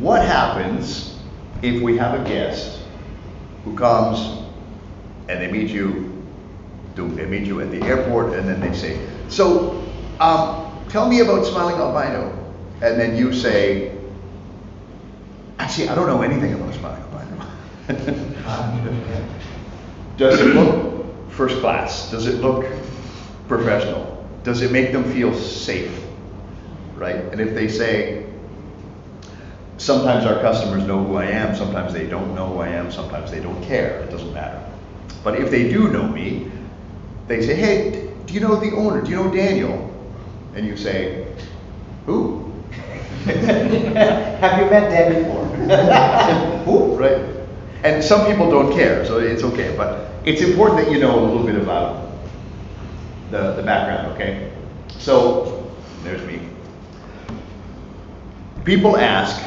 What happens if we have a guest who comes and they meet you at the airport, and then they say, so tell me about Smiling Albino, and then you say, actually I don't know anything about Smiling Albino. Does it look first class? Does it look professional? Does it make them feel safe, right? And if they say, sometimes our customers know who I am, sometimes they don't know who I am, sometimes they don't care, it doesn't matter. But if they do know me, they say, hey, do you know the owner? Do you know Daniel? And you say, who? Have you met Dan before? Who? Right? And some people don't care, so it's okay. But it's important that you know a little bit about the background, okay? So, there's me. People ask,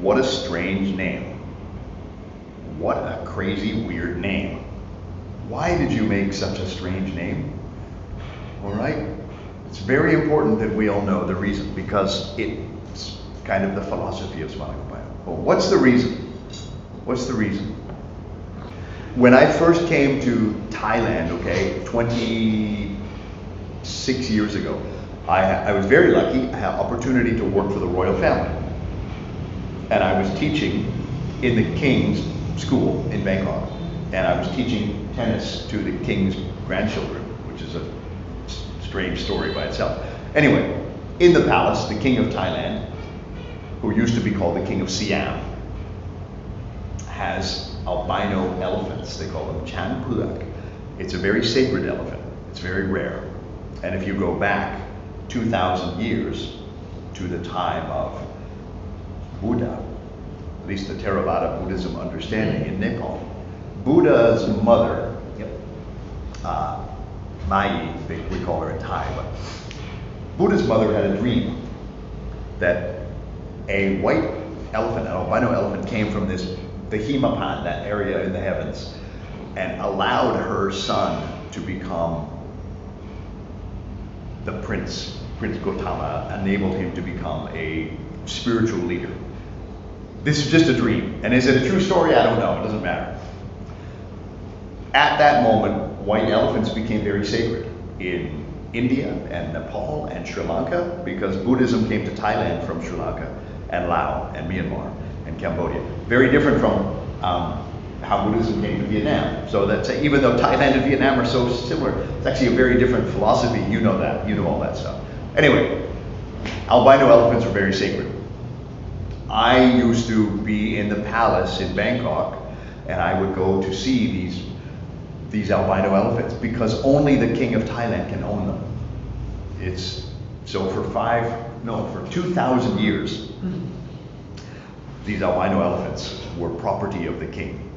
what a strange name. What a crazy, weird name. Why did you make such a strange name? All right? It's very important that we all know the reason, because it's kind of the philosophy of Smiling Albino. Well, what's the reason? What's the reason? When I first came to Thailand, okay, 26 years ago, I was very lucky. I had opportunity to work for the royal family. And I was teaching in the King's school in Bangkok. And I was teaching tennis to the King's grandchildren, which is a strange story by itself. Anyway, in the palace, the King of Thailand, who used to be called the King of Siam, has albino elephants. They call them Chan Pudak. It's a very sacred elephant. It's very rare. And if you go back 2,000 years to the time of Buddha, at least the Theravada Buddhism understanding in Nepal, Buddha's mother, Mai, we call her in Thai, but Buddha's mother had a dream that a white elephant, an albino elephant, came from the Himapan, that area in the heavens, and allowed her son to become the Prince Gautama, enabled him to become a spiritual leader. This is just a dream. And is it a true story? I don't know. It doesn't matter. At that moment, white elephants became very sacred in India and Nepal and Sri Lanka, because Buddhism came to Thailand from Sri Lanka and Laos and Myanmar and Cambodia. Very different from how Buddhism came to Vietnam. So that's, even though Thailand and Vietnam are so similar, it's actually a very different philosophy. You know that. You know all that stuff. Anyway, albino elephants are very sacred. I used to be in the palace in Bangkok, and I would go to see these albino elephants, because only the King of Thailand can own them. So for 2,000 years, these albino elephants were property of the king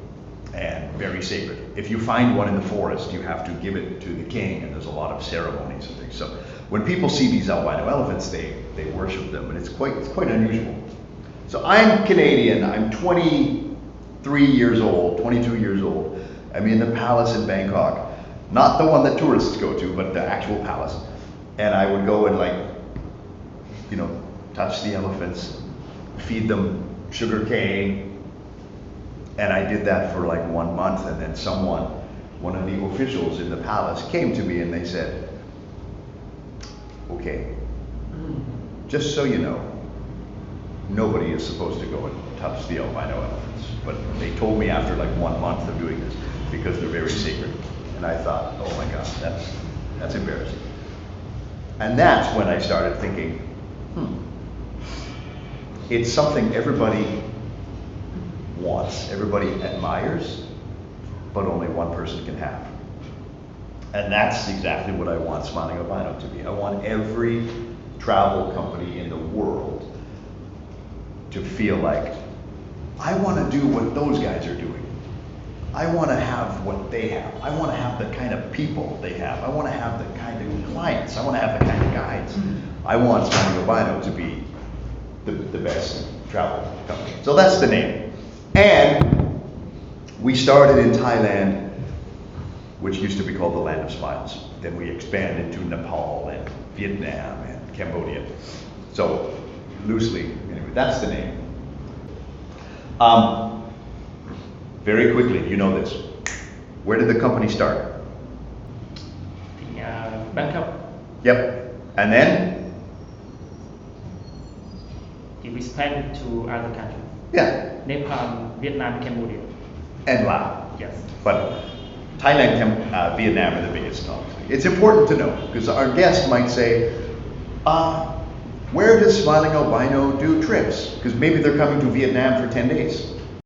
and very sacred. If you find one in the forest, you have to give it to the king, and there's a lot of ceremonies and things. So when people see these albino elephants, they worship them, and it's quite unusual. So I'm Canadian, I'm 23 years old, 22 years old. I'm in the palace in Bangkok, not the one that tourists go to, but the actual palace. And I would go and touch the elephants, feed them sugar cane. And I did that for 1 month, and then one of the officials in the palace came to me and they said, okay, just so you know, nobody is supposed to go and touch the albino elephants. But they told me after 1 month of doing this, because they're very sacred. And I thought, oh my God, that's embarrassing. And that's when I started thinking, it's something everybody wants, everybody admires, but only one person can have. And that's exactly what I want Smiling Albino to be. I want every travel company in the world to feel like, I want to do what those guys are doing. I want to have what they have. I want to have the kind of people they have. I want to have the kind of clients. I want to have the kind of guides. I want Smiling Albino to be the best travel company. So that's the name. And we started in Thailand, which used to be called the Land of Smiles. Then we expanded to Nepal and Vietnam and Cambodia. So loosely, anyway, that's the name. Um, very quickly, you know this. Where did the company start? Bangkok. Yep. And then? It expanded to other countries. Yeah. Nepal, Vietnam, Cambodia. And Laos. Yes. But Thailand, Vietnam are the biggest, obviously. It's important to know, because our guest might say, where does Smiling Albino do trips? Because maybe they're coming to Vietnam for 10 days.